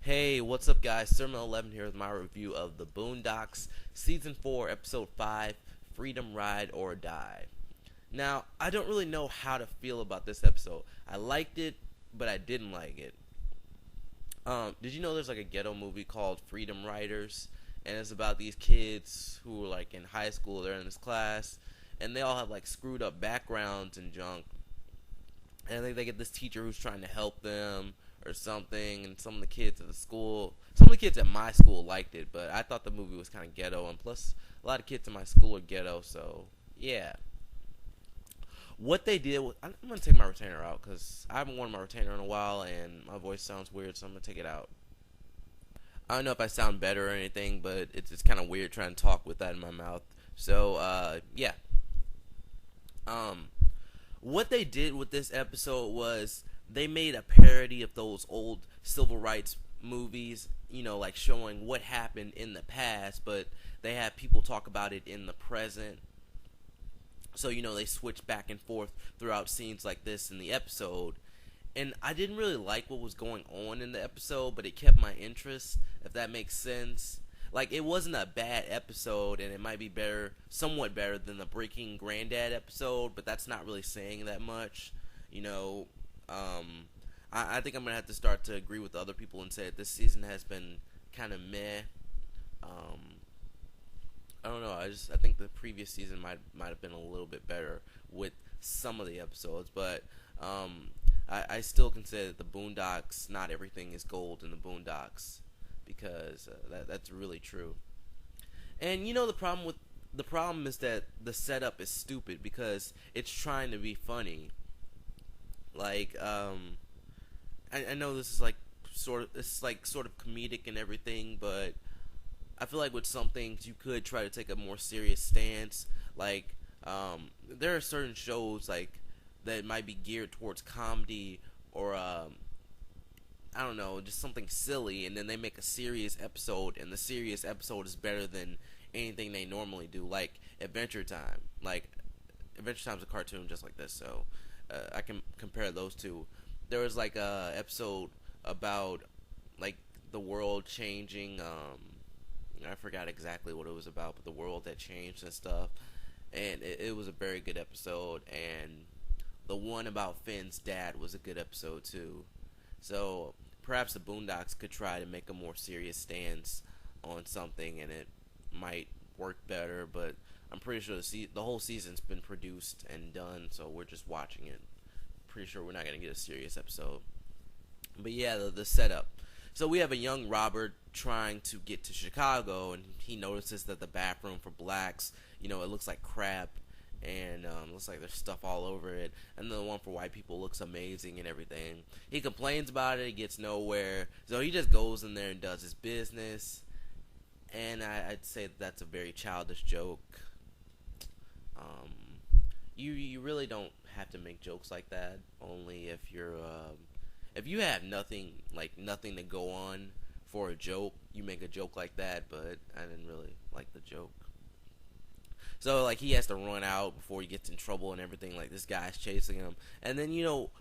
Hey, what's up, guys? Sermon11 here with my review of the Boondocks, Season 4, Episode 5, Freedom Ride or Die. Now, I don't really know how to feel about this episode. I liked it, but I didn't like it. Did you know there's like a ghetto movie called Freedom Riders? And it's about these kids who are like in high school, they're in this class, and they all have like screwed up backgrounds and junk. And I think they get this teacher who's trying to help them or something, and some of the kids at the school, some of the kids at my school liked it, but I thought the movie was kind of ghetto, and plus a lot of kids in my school are ghetto, so yeah. What they did was, I'm going to take my retainer out because I haven't worn my retainer in a while and my voice sounds weird, so I'm going to take it out. I don't know if I sound better or anything, but it's kind of weird trying to talk with that in my mouth. So, yeah. Um, what they did with this episode was they made a parody of those old civil rights movies, like showing what happened in the past, but they have people talk about it in the present. So, they switch back and forth throughout scenes like this in the episode. And I didn't really like what was going on in the episode, but it kept my interest, if that makes sense. Like, it wasn't a bad episode, and it might be better, somewhat better than the Breaking Granddad episode, but that's not really saying that much. I think I'm going to have to start to agree with the other people and say that this season has been kind of meh. I don't know. I think the previous season might have been a little bit better with some of the episodes, but I still consider that the Boondocks, not everything is gold in the Boondocks, because that's really true. And the problem is that the setup is stupid because it's trying to be funny. Like I know this is like sort of comedic and everything, but I feel like with some things you could try to take a more serious stance. Like there are certain shows like that might be geared towards comedy or I don't know, just something silly, and then they make a serious episode, and the serious episode is better than anything they normally do. Like Adventure Time. Like Adventure Time's a cartoon just like this, so I can compare those two. There was like a episode about like the world changing. I forgot exactly what it was about, but the world that changed and stuff. And it was a very good episode. And the one about Finn's dad was a good episode too. So perhaps the Boondocks could try to make a more serious stance on something, and it might work better. But I'm pretty sure the whole season's been produced and done, so we're just watching it. Pretty sure we're not gonna get a serious episode. But yeah, the setup. So we have a young Robert trying to get to Chicago, and he notices that the bathroom for blacks, it looks like crap, and looks like there's stuff all over it. And the one for white people looks amazing and everything. He complains about it, he gets nowhere, so he just goes in there and does his business. And I'd say that's a very childish joke. You really don't have to make jokes like that. Only if if you have nothing to go on for a joke, you make a joke like that. But I didn't really like the joke. So like he has to run out before he gets in trouble and everything. Like this guy's chasing him, and then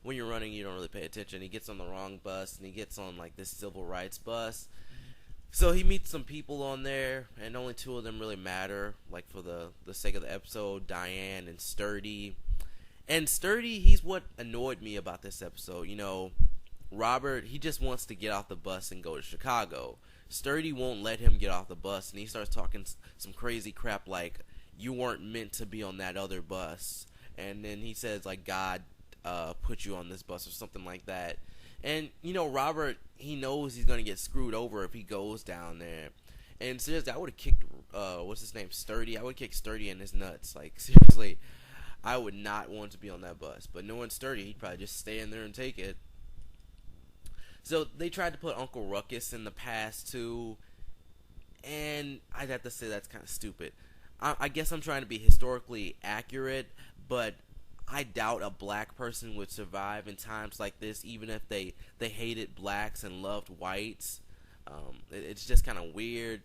when you're running, you don't really pay attention. He gets on the wrong bus, and he gets on like this civil rights bus. So he meets some people on there, and only two of them really matter, like for the sake of the episode, Diane and Sturdy. And Sturdy, he's what annoyed me about this episode. Robert, he just wants to get off the bus and go to Chicago. Sturdy won't let him get off the bus, and he starts talking some crazy crap like, you weren't meant to be on that other bus. And then he says, like, God put you on this bus or something like that. And, Robert, he knows he's going to get screwed over if he goes down there. And seriously, I would have kicked, what's his name, Sturdy? I would kick Sturdy in his nuts. Like, seriously, I would not want to be on that bus. But knowing Sturdy, he'd probably just stay in there and take it. So they tried to put Uncle Ruckus in the past, too. And I'd have to say that's kind of stupid. I guess I'm trying to be historically accurate, but I doubt a black person would survive in times like this, even if they hated blacks and loved whites. It's just kind of weird,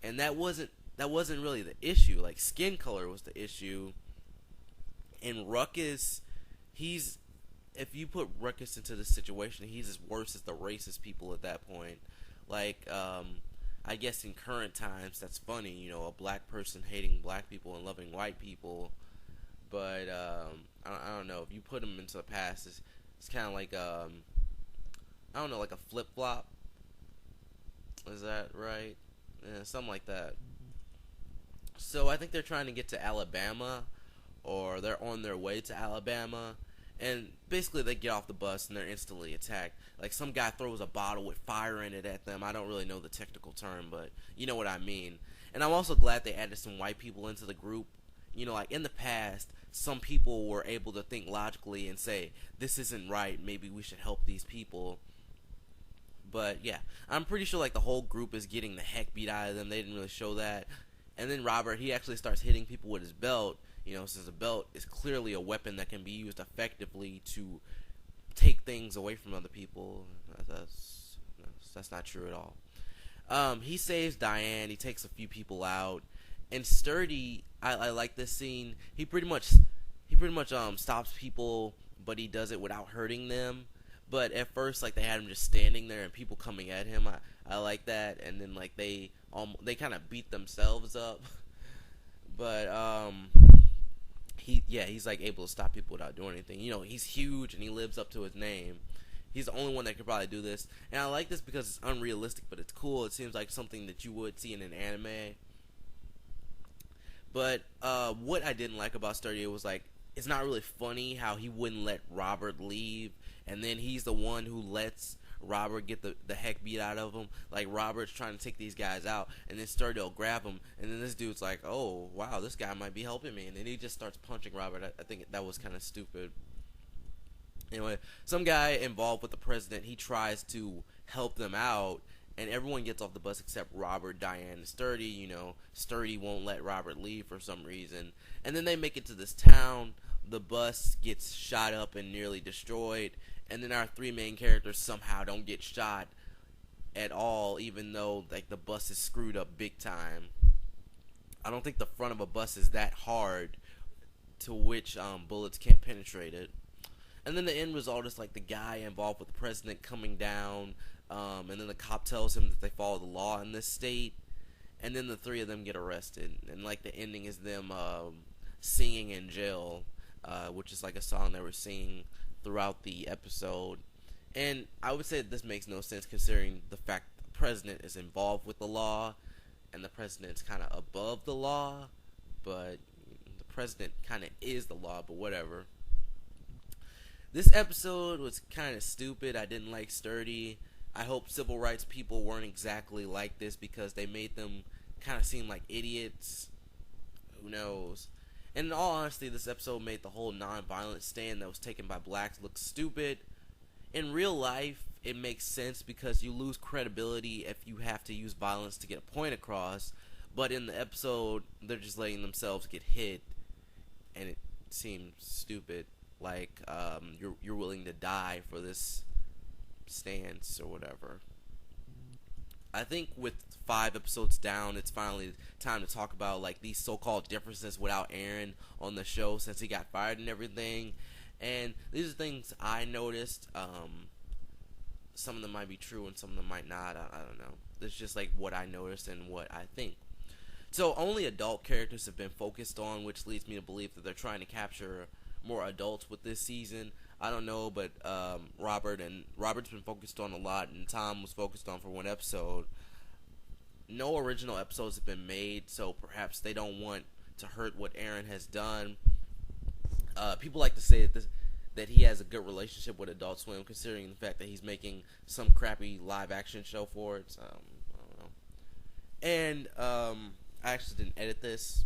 and that wasn't really the issue. Like skin color was the issue, and Ruckus, if you put Ruckus into this situation, he's as worse as the racist people at that point. Like, I guess in current times that's funny, a black person hating black people and loving white people. But I don't know, if you put them into the past, it's kind of like I don't know, like a flip flop. Is that right? Yeah, something like that. So I think they're trying to get to Alabama, or they're on their way to Alabama, and basically they get off the bus and they're instantly attacked. Like, some guy throws a bottle with fire in it at them. I don't really know the technical term, but you know what I mean. And I'm also glad they added some white people into the group. Like in the past, some people were able to think logically and say, this isn't right, maybe we should help these people. But yeah, I'm pretty sure like the whole group is getting the heck beat out of them. They didn't really show that. And then Robert, he actually starts hitting people with his belt. Since a belt is clearly a weapon that can be used effectively to take things away from other people. That's not true at all. He saves Diane. He takes a few people out. And Sturdy, I like this scene. He pretty much stops people, but he does it without hurting them. But at first, like, they had him just standing there and people coming at him. I like that. And then like they kind of beat themselves up. But he's like able to stop people without doing anything. He's huge and he lives up to his name. He's the only one that could probably do this. And I like this because it's unrealistic, but it's cool. It seems like something that you would see in an anime. But what I didn't like about Sturdy was like, it's not really funny how he wouldn't let Robert leave, and then he's the one who lets Robert get the heck beat out of him. Like, Robert's trying to take these guys out, and then Sturdy will grab him, and then this dude's like, oh wow, this guy might be helping me, and then he just starts punching Robert. I think that was kind of stupid. Anyway, some guy involved with the president, he tries to help them out, and everyone gets off the bus except Robert, Diane, and Sturdy. Sturdy won't let Robert leave for some reason. And then they make it to this town. The bus gets shot up and nearly destroyed. And then our three main characters somehow don't get shot at all, even though like the bus is screwed up big time. I don't think the front of a bus is that hard to which bullets can't penetrate it. And then the end result is like the guy involved with the president coming down, and then the cop tells him that they follow the law in this state, and then the three of them get arrested, and like the ending is them singing in jail, which is like a song they were singing throughout the episode. And I would say that this makes no sense considering the fact that the president is involved with the law, and the president's kind of above the law, but the president kind of is the law, but whatever. This episode was kind of stupid. I didn't like Sturdy. I hope civil rights people weren't exactly like this because they made them kind of seem like idiots. Who knows? And in all honesty, this episode made the whole non-violent stand that was taken by blacks look stupid. In real life, it makes sense because you lose credibility if you have to use violence to get a point across. But in the episode, they're just letting themselves get hit, and it seems stupid. Like, you're willing to die for this stance or whatever. I think with 5 episodes down, it's finally time to talk about like these so-called differences without Aaron on the show since he got fired and everything. And these are things I noticed. Some of them might be true and some of them might not. I don't know. It's just like what I noticed and what I think. So only adult characters have been focused on, which leads me to believe that they're trying to capture more adults with this season. I don't know, but Robert's been focused on a lot, and Tom was focused on for one episode. No original episodes have been made, so perhaps they don't want to hurt what Aaron has done. People like to say that he has a good relationship with Adult Swim, considering the fact that he's making some crappy live action show for it. So, I don't know. And I actually didn't edit this.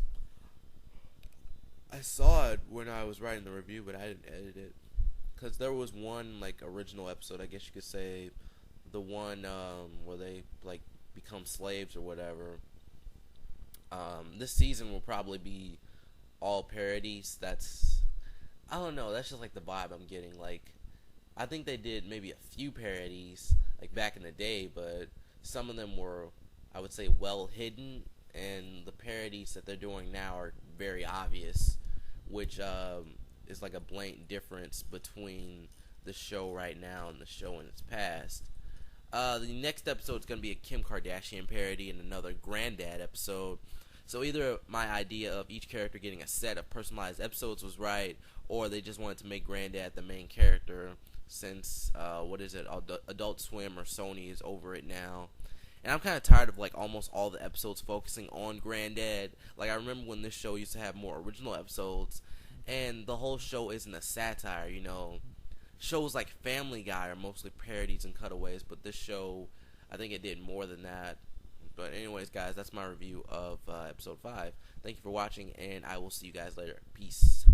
I saw it when I was writing the review, but I didn't edit it. Because there was one, like, original episode, I guess you could say, the one where they, like, become slaves or whatever. This season will probably be all parodies. I don't know, that's just, like, the vibe I'm getting. Like, I think they did maybe a few parodies, like, back in the day, but some of them were, I would say, well hidden, and the parodies that they're doing now are very obvious, which is like a blatant difference between the show right now and the show in its past. The next episode is going to be a Kim Kardashian parody and another Granddad episode. So either my idea of each character getting a set of personalized episodes was right, or they just wanted to make Granddad the main character since, Adult Swim or Sony is over it now. And I'm kind of tired of like almost all the episodes focusing on Granddad. Like I remember when this show used to have more original episodes, and the whole show isn't a satire, you know. Shows like Family Guy are mostly parodies and cutaways, but this show, I think it did more than that. But anyways, guys, that's my review of episode 5. Thank you for watching, and I will see you guys later. Peace.